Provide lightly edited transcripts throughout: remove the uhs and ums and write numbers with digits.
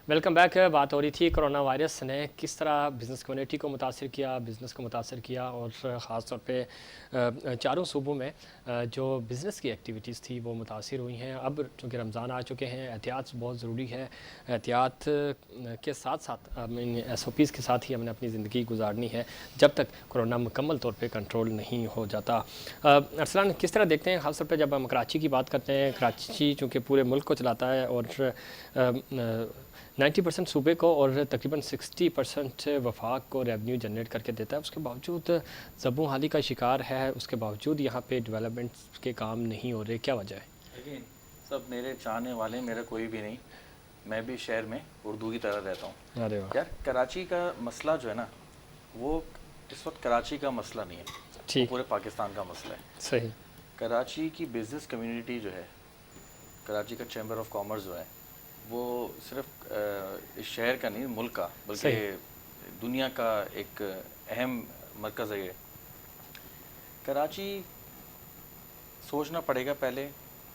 Welcome back. बात हो रही थी कोरोना वायरस ने किस तरह बिज़नेस कम्युनिटी को मुतासिर किया, बिज़नेस को मुतासिर किया और ख़ास तौर पे चारों सूबों में जो बिज़नेस की एक्टिविटीज़ थी वो मुतासिर हुई हैं। अब चूँकि रमज़ान आ चुके हैं, एहतियात बहुत ज़रूरी है। एहतियात के साथ साथ इन SOPs के साथ ही हमने अपनी ज़िंदगी गुजारनी है जब तक कोरोना मुकम्मल तौर पे कंट्रोल नहीं हो जाता। अरसलान, किस तरह देखते हैं ख़ास तौर पे जब हम कराची की बात करते हैं? कराची चूँकि पूरे मुल्क को चलाता है और 90% सूबे को और तकरीबन 60% वफाक को रेवेन्यू जनरेट करके देता है, उसके बावजूद ज़बों हाली का शिकार है, उसके बावजूद यहाँ पे डेवलपमेंट के काम नहीं हो रहे, क्या वजह है? लेकिन सब मेरे चाहने वाले, मेरा कोई भी नहीं। मैं भी शहर में उर्दू की तरह रहता हूँ। अरे वाह, यार कराची का मसला जो है ना, वो इस वक्त कराची का मसला नहीं है, वो ठीक, पूरे पाकिस्तान का मसला है। सही, कराची की बिज़नेस कम्युनिटी जो है, कराची का चैम्बर ऑफ कॉमर्स जो है, वो सिर्फ इस शहर का नहीं, मुल्क का, बल्कि सही, दुनिया का एक अहम मरकज़ है ये। कराची सोचना पड़ेगा पहले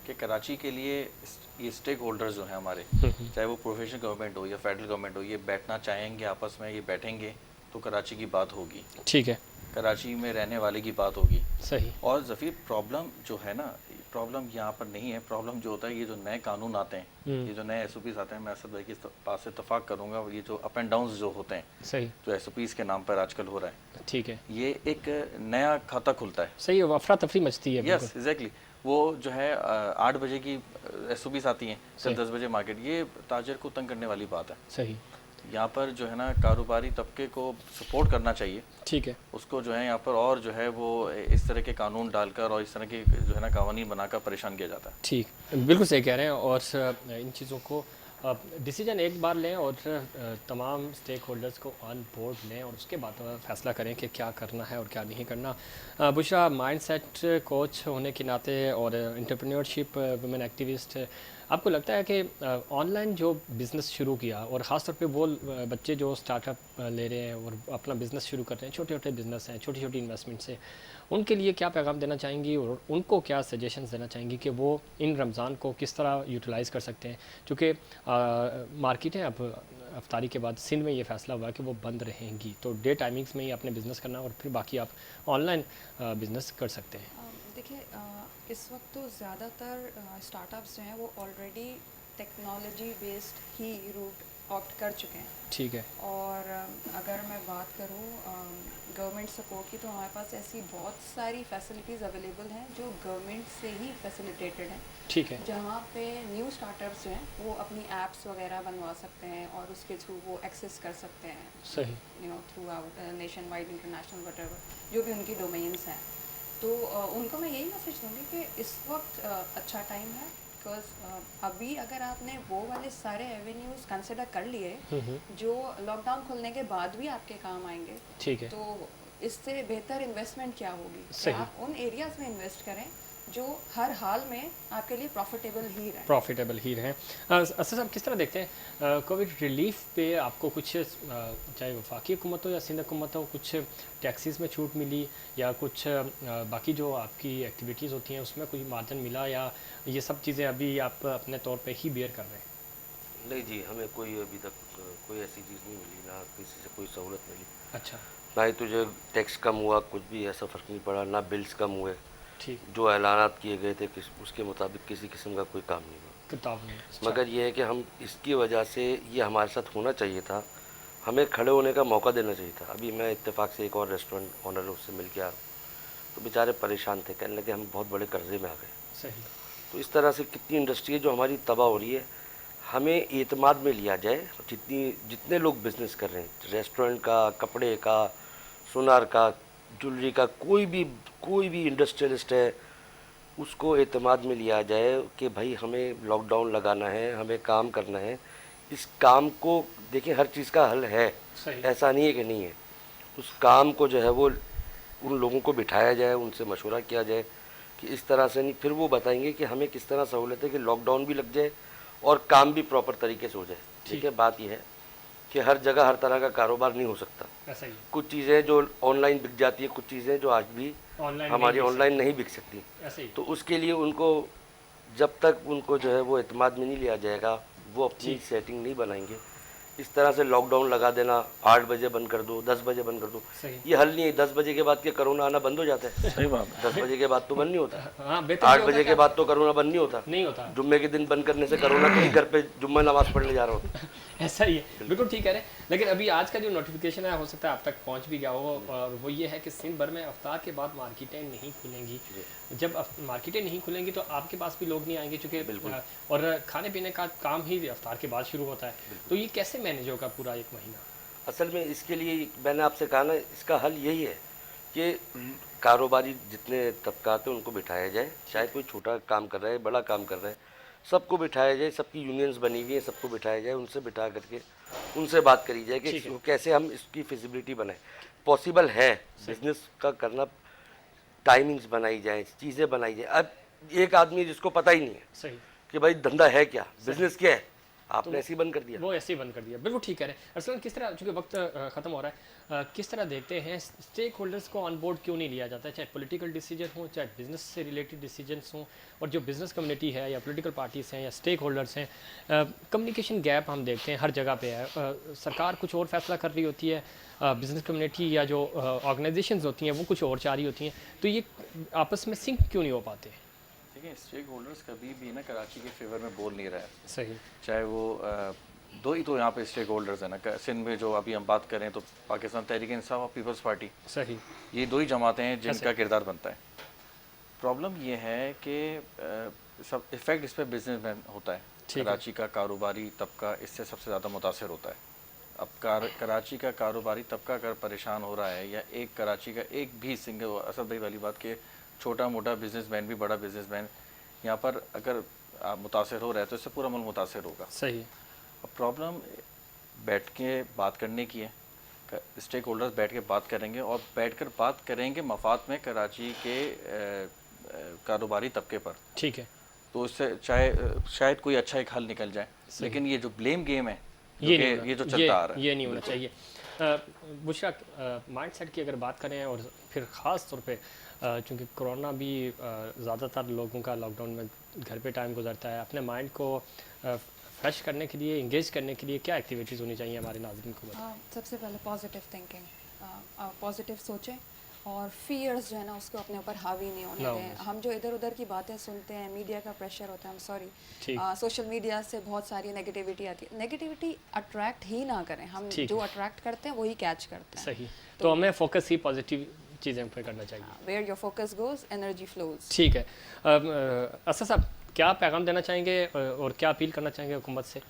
कि कराची के लिए ये स्टेक होल्डर्स जो हैं हमारे, चाहे वो प्रोफेशनल गवर्नमेंट हो या फेडरल गवर्नमेंट हो, ये बैठना चाहेंगे आपस में, ये बैठेंगे तो कराची की बात होगी, ठीक है, कराची में रहने वाले की बात होगी। सही, और ज़फ़ीर, प्रॉब्लम जो है ना, प्रॉब्लम यहाँ पर नहीं है। प्रॉब्लम जो होता है, ये जो नए कानून आते हैं, ये जो नए SOPs आते हैं, मैं असद भाई की बात से इत्तफाक करूँगा, ये जो अप एंड डाउन्स जो होते हैं, सही, जो SOPs के नाम पर आजकल हो रहा है, ठीक है, ये एक नया खाता खुलता है। सही, अफरा तफरी मचती है, बिल्कुल, यस, एग्जैक्टली। वो जो है 8 बजे की SOPs आती हैं, फिर सही, 10 बजे मार्केट, ये ताजर को तंग करने वाली बात है। सही, यहाँ पर जो है ना, कारोबारी तबके को सपोर्ट करना चाहिए, ठीक है, उसको जो है यहाँ पर और जो है वो इस तरह के कानून डालकर और इस तरह के जो है ना कवानीन बनाकर परेशान किया जाता है। ठीक, बिल्कुल सही कह रहे हैं। और इन चीज़ों को डिसीजन एक बार लें और तमाम स्टेक होल्डर्स को ऑन बोर्ड लें और उसके बाद फैसला करें कि क्या करना है और क्या नहीं करना। बुशरा, माइंडसेट कोच होने के नाते और एंटरप्रेन्योरशिप वुमेन एक्टिविस्ट, आपको लगता है कि ऑनलाइन जो बिज़नेस शुरू किया और ख़ास तौर पे वो बच्चे जो स्टार्टअप ले रहे हैं और अपना बिज़नेस शुरू कर रहे हैं, छोटे छोटे बिज़नेस हैं, छोटी छोटी इन्वेस्टमेंट से, उनके लिए क्या पैगाम देना चाहेंगी और उनको क्या सजेशंस देना चाहेंगी कि वो इन रमज़ान को किस तरह यूटिलाइज़ कर सकते हैं? चूँकि मार्केटें अब अफ्तारी के बाद सिंध में ये फ़ैसला हुआ कि वो बंद रहेंगी, तो डे टाइमिंग्स में ही आपने बिज़नेस करना और फिर बाकी आप ऑनलाइन बिज़नेस कर सकते हैं। देखिए, इस वक्त तो ज़्यादातर स्टार्टअप्स जो हैं वो ऑलरेडी टेक्नोलॉजी बेस्ड ही रूट ऑप्ट कर चुके हैं। ठीक है, और अगर मैं बात करूँ गवर्नमेंट सपोर्ट की, तो हमारे पास ऐसी बहुत सारी फैसिलिटीज़ अवेलेबल हैं जो गवर्नमेंट से ही फैसिलिटेटेड हैं, ठीक है, जहाँ पे न्यू स्टार्टअप्स जो हैं वो अपनी एप्स वगैरह बनवा सकते हैं और उसके थ्रू वो एक्सेस कर सकते हैं, सही, through out nation wide, international, whatever जो भी उनकी डोमेन्स हैं। तो उनको मैं यही मैसेज दूँगी कि इस वक्त अच्छा टाइम है, बिकॉज अभी अगर आपने वो वाले सारे एवेन्यूज़ कंसिडर कर लिए जो लॉकडाउन खुलने के बाद भी आपके काम आएंगे, ठीक है, तो इससे बेहतर इन्वेस्टमेंट क्या होगी कि सही, आप उन एरियाज़ में इन्वेस्ट करें जो हर हाल में आपके लिए प्रॉफिटेबल ही रहे। प्रॉफिटेबल ही रहें। असद साहब, किस तरह देखते हैं कोविड रिलीफ पे आपको कुछ चाहे वफाकी हुकूमत हो या सिंध हुकूमत हो, कुछ टैक्सीज़ में छूट मिली या कुछ बाकी जो आपकी एक्टिविटीज़ होती हैं उसमें कोई मार्जिन मिला, या ये सब चीज़ें अभी आप अपने तौर पे ही बेयर कर रहे हैं? नहीं जी, हमें कोई अभी तक कोई ऐसी चीज़ नहीं मिली, ना किसी से कोई सहूलत मिली, अच्छा, ना ही तुझे टैक्स कम हुआ, कुछ भी ऐसा फ़र्क नहीं पड़ा, ना बिल्स कम हुए। ठीक, जो ऐलानात किए गए थे उसके मुताबिक किसी किस्म का कोई काम नहीं हुआ। किताब में, अच्छा, मगर ये है कि हम इसकी वजह से, ये हमारे साथ होना चाहिए था, हमें खड़े होने का मौका देना चाहिए था। अभी मैं इत्तेफाक से एक और रेस्टोरेंट ओनर उससे मिल के आया, तो बेचारे परेशान थे, कहने लगे हम बहुत बड़े कर्जे में आ गए। सही, तो इस तरह से कितनी इंडस्ट्री है जो हमारी तबाह हो रही है। हमें एतमाद में लिया जाए, जितने लोग बिज़नेस कर रहे हैं, रेस्टोरेंट का, कपड़े का, सुनार का, ज्वेलरी का, कोई भी इंडस्ट्रियलिस्ट है, उसको एतमाद में लिया जाए कि भाई हमें लॉकडाउन लगाना है, हमें काम करना है। इस काम को देखिए, हर चीज़ का हल है, सही, ऐसा नहीं है कि नहीं है। उस काम को जो है वो उन लोगों को बिठाया जाए, उनसे मशवरा किया जाए कि इस तरह से नहीं, फिर वो बताएंगे कि हमें किस तरह सहूलत है कि लॉकडाउन भी लग जाए और काम भी प्रॉपर तरीके से हो जाए। देखिए, बात यह है कि हर जगह हर तरह का कारोबार नहीं हो सकता। ऐसा ही, कुछ चीज़ें जो ऑनलाइन बिक जाती है, कुछ चीज़ें जो आज भी ऑनलाइन हमारी नहीं बिक ऑनलाइन नहीं बिक सकती। सकती। ऐसे ही, तो उसके लिए उनको, जब तक उनको जो है वो एतमाद में नहीं लिया जाएगा, वो अपनी ठीक, सेटिंग नहीं बनाएंगे, इस तरह से लॉकडाउन लगा देना, 8 बजे बंद कर दो, 10 बजे बंद कर दो, सही। ये हल नहीं है। 10 बजे के बाद के कोरोना आना बंद हो जाता है। सही बात है। 10 बजे के बाद तो बंद नहीं होता, हाँ बेहतर 8 ये बजे होता के बाद तो कोरोना बंद नहीं होता। नहीं होता। जुम्मे के दिन बंद करने से कोरोना तो ही घर पे जुम्मा नमाज पढ़ने जा रहा हूँ। ऐसा ही है, बिल्कुल ठीक कह रहे हैं। लेकिन अभी आज का जो नोटिफिकेशन है हो सकता है आप तक पहुंच भी गया हो, और वो ये है कि सिंध भर में अफ्तार के बाद मार्केटें नहीं खुलेंगी। जब मार्केटें नहीं खुलेंगी तो आपके पास भी लोग नहीं आएंगे, चूँकि और खाने पीने का काम ही अफ्तार के बाद शुरू होता है। तो ये कैसे मैनेज होगा पूरा एक महीना? असल में इसके लिए मैंने आपसे कहा ना, इसका हल यही है कि कारोबारी जितने तबकात हैं उनको बिठाया जाए, चाहे कोई छोटा काम कर रहा है, बड़ा काम कर रहा है, सबको बिठाया जाए। सबकी यूनियंस बनी हुई है, सबको बिठाया जाए, उनसे बिठा करके उनसे बात करी जाए कि कैसे हम इसकी फिजिबिलिटी बनाएं। पॉसिबल है बिजनेस का करना, टाइमिंग्स बनाई जाए, चीज़ें बनाई जाए। अब एक आदमी जिसको पता ही नहीं है सही कि भाई धंधा है क्या, बिजनेस क्या है, आपने ऐसे ही बंद कर दिया। वो ऐसे ही बंद कर दिया, बिल्कुल ठीक कह रहे हैं। अरसलान, किस तरह, चूँकि वक्त ख़त्म हो रहा है, किस तरह देखते हैं स्टेक होल्डर्स को ऑन बोर्ड क्यों नहीं लिया जाता है, चाहे पॉलिटिकल डिसीजन हो, चाहे बिजनेस से रिलेटेड डिसीजंस हों, और जो बिज़नेस कम्युनिटी है या पॉलिटिकल पार्टीज़ हैं या स्टेक होल्डर्स हैं, कम्युनिकेशन गैप हम देखते हैं हर जगह पे है। सरकार कुछ और फैसला कर रही होती है, बिज़नेस कम्युनिटी या जो ऑर्गेनाइजेशंस होती हैं वो कुछ और चाह रही होती हैं, तो ये आपस में सिंक क्यों नहीं हो पाते? देखिए, स्टेक होल्डर्स कभी भी ना कराची के फेवर में बोल नहीं रहा है। सही। चाहे वो दो ही तो यहाँ पे स्टेक होल्डर्स हैं ना, सिंध में जो अभी हम बात करें तो पाकिस्तान तहरीक इंसाफ और पीपल्स पार्टी, सही। ये दो ही जमातें हैं जिनका किरदार बनता है। प्रॉब्लम ये है कि सब इफ़ेक्ट इस पर बिजनेसमैन होता है। कराची का कारोबारी तबका इससे सबसे ज़्यादा मुतासर होता है। अब कराची का कारोबारी तबका अगर परेशान हो रहा है, या एक कराची का एक भी सिंगल, असद भाई वाली बात के छोटा मोटा बिजनेसमैन भी बड़ा बिजनेसमैन यहाँ पर अगर मुतासर हो रहा है तो इससे पूरा मुल्क मुतासर होगा। सही। अब प्रॉब्लम बैठ के बात करने की है, स्टेक होल्डर्स बैठ के बात करेंगे और बैठकर बात करेंगे मफाद में कराची के कारोबारी तबके पर, ठीक है, तो इससे शायद कोई अच्छा एक हल निकल जाए। लेकिन ये जो ब्लेम गेम है, ये जो चलता आ रहा है, ये नहीं होना चाहिए। बुशरा, माइंड सेट की अगर बात करें, और फिर ख़ास तौर पे चूँकि कोरोना भी ज़्यादातर लोगों का लॉकडाउन में घर पे टाइम गुजरता है, अपने माइंड को फ्रेश करने के लिए, इंगेज करने के लिए क्या एक्टिविटीज़ होनी चाहिए हमारे नाज़रीन को? सबसे पहले पॉजिटिव थिंकिंग, पॉजिटिव सोचें, और फियर्स जो है ना उसको अपने ऊपर हावी नहीं होने दें। हम जो इधर उधर की बातें सुनते हैं, मीडिया का प्रेशर होता है, सोशल मीडिया से बहुत सारी नेगेटिविटी आती है, नेगेटिविटी अट्रैक्ट ही ना करें। हम जो अट्रैक्ट करते हैं वही कैच करते हैं। सही। तो हमें फोकस ही पॉजिटिव चीज़ें पे करना चाहिए। Where your focus goes, energy flows. ठीक है। असद साहब, क्या पैगाम देना चाहेंगे और क्या अपील करना चाहेंगे हुकूमत से?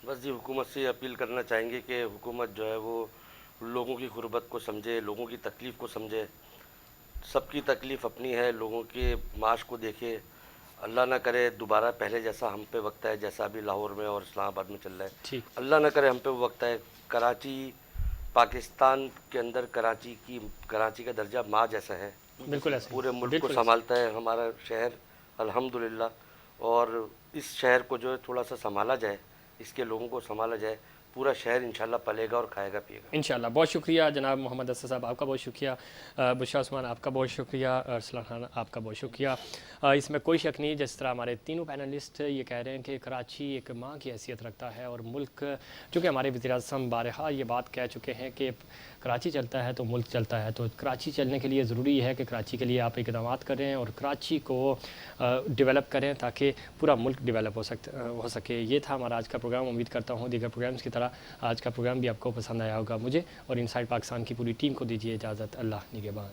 बस जी, हुकूमत से अपील करना चाहेंगे कि हुकूमत जो है वो लोगों की गुर्बत को समझे, लोगों की तकलीफ़ को समझे। सबकी तकलीफ़ अपनी है, लोगों के माश को देखे। अल्लाह ना करे दोबारा पहले जैसा हम पे वक्त है, जैसा अभी लाहौर में और इस्लामाबाद में चल रहा है, ठीक। अल्लाह ना करे हम पे वो वक्त है। कराची, पाकिस्तान के अंदर कराची का दर्जा माँ जैसा है, बिल्कुल ऐसा, पूरे मुल्क को संभालता है हमारा शहर, अल्हम्दुलिल्लाह। और इस शहर को जो है थोड़ा सा संभाला जाए, इसके लोगों को संभाला जाए, पूरा शहर इंशाल्लाह पलेगा और खाएगा पिएगा इंशाल्लाह। बहुत शुक्रिया जनाब मोहम्मद असद साहब, आपका बहुत शुक्रिया। बुशरा उस्मान, आपका बहुत शुक्रिया। अरसलान खान, आपका बहुत शुक्रिया। इसमें कोई शक नहीं, जिस तरह हमारे तीनों पैनलिस्ट ये कह रहे हैं कि कराची एक माँ की हैसियत रखता है, और मुल्क, चूँकि हमारे वज़ीर-ए-आज़म बारहा ये बात कह चुके हैं कि कराची चलता है तो मुल्क चलता है, तो कराची चलने के लिए ज़रूरी है कि कराची के लिए आप इक़दाम करें और कराची को डेवलप करें ताकि पूरा मुल्क डेवलप हो सके। ये था हमारा आज का प्रोग्राम। उम्मीद करता हूँ दीगर प्रोग्राम्स की तरह आज का प्रोग्राम भी आपको पसंद आया होगा। मुझे और इनसाइड पाकिस्तान की पूरी टीम को दीजिए इजाज़त। अल्लाह निगहबान।